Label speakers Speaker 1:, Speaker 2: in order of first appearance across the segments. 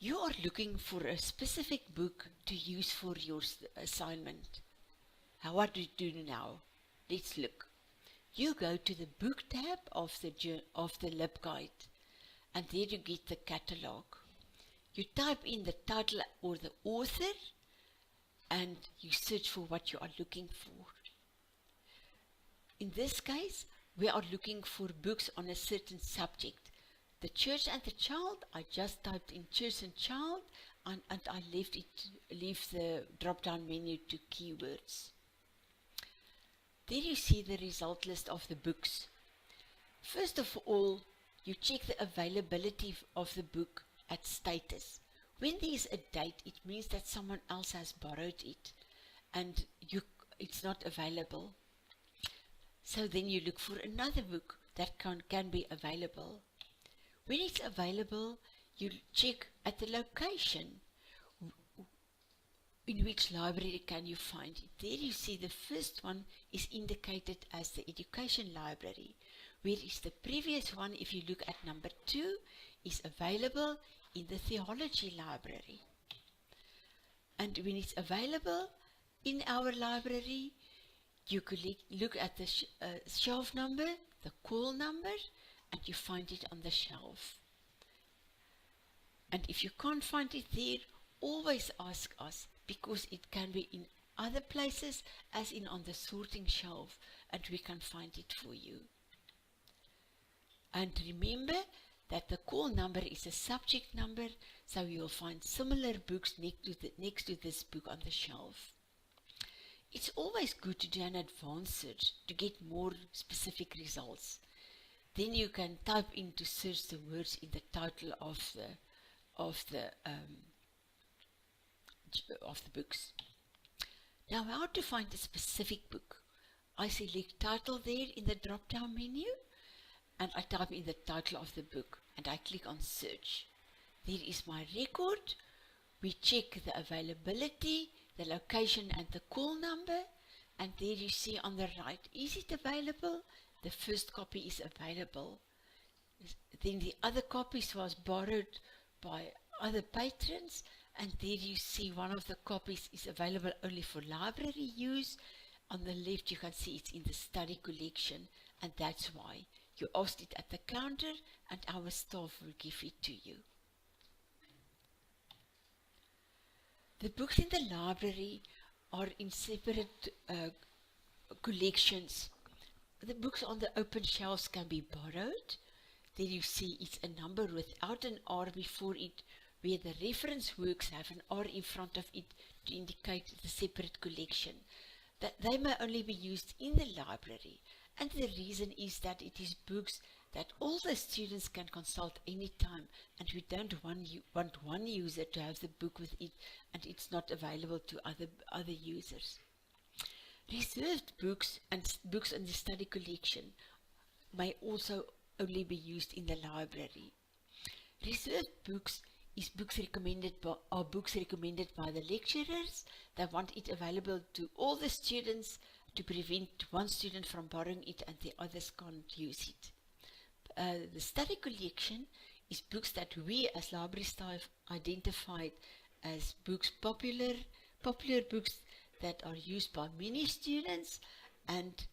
Speaker 1: You are looking for a specific book to use for your assignment. What do you do now? Let's look. You go to the book tab of the LibGuide, and there you get the catalogue. You type in the title or the author, and you search for what you are looking for. In this case, we are looking for books on a certain subject. The Church and the Child, I just typed in Church and Child, and I leave the drop-down menu to keywords. There you see the result list of the books. First of all, you check the availability of the book at status. When there is a date, it means that someone else has borrowed it, and it's not available. So then you look for another book that can be available. When it's available, you check at the location. In which library can you find it? There you see the first one is indicated as the Education Library, whereas the previous one, if you look at number 2, is available in the Theology Library. And when it's available in our library, you could look at the shelf number, the call number, and you find it on the shelf. And if you can't find it there, always ask us, because it can be in other places, as in on the sorting shelf, and we can find it for you. And remember that the call number is a subject number, so you'll find similar books next to this book on the shelf. It's always good to do an advanced search to get more specific results. Then you can type in to search the words in the title of the books. Now, how to find a specific book? I select title there in the drop-down menu, and I type in the title of the book, and I click on search. There is my record. We check the availability, the location, and the call number, and there you see on the right, is it available? The first copy is available. Then the other copies was borrowed by other patrons, and there you see one of the copies is available only for library use. On the left you can see it's in the study collection, and that's why. You asked it at the counter, and our staff will give it to you. The books in the library are in separate collections. The books on the open shelves can be borrowed. There you see it's a number without an R before it, where the reference works have an R in front of it to indicate the separate collection. That they may only be used in the library, and the reason is that it is books that all the students can consult anytime, and we don't want one user to have the book with it and it's not available to other users. Reserved books and books in the study collection may also only be used in the library. Reserved books are books recommended by the lecturers. They want it available to all the students to prevent one student from borrowing it and the others can't use it. The study collection is books that we as library staff identified as books, popular books that are used by many students, and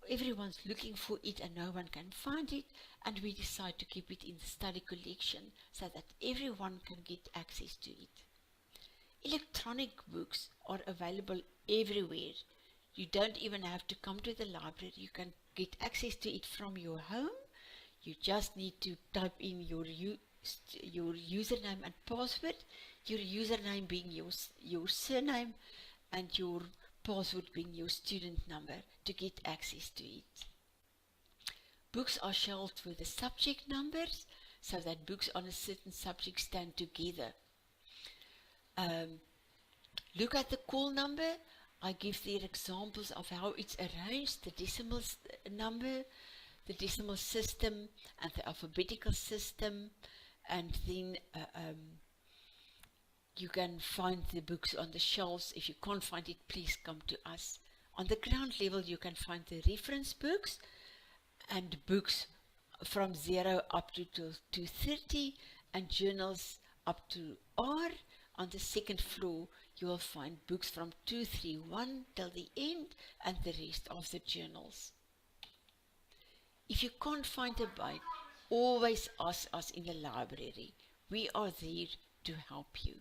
Speaker 1: everyone's looking for it and no one can find it, and we decide to keep it in the study collection so that everyone can get access to it. Electronic books are available everywhere. You don't even have to come to the library. You can get access to it from your home. You just need to type in your username and password, your username being your surname and your password being your student number, to get access to it. Books are shelved with the subject numbers so that books on a certain subject stand together. Look at the call number. I give there examples of how it's arranged, the decimal number, the decimal system, and the alphabetical system, and then you can find the books on the shelves. If you can't find it, please come to us. On the ground level, you can find the reference books and books from 0 up to 30, and journals up to R. On the second floor, you will find books from 231 till the end and the rest of the journals. If you can't find a bite, always ask us in the library. We are there to help you.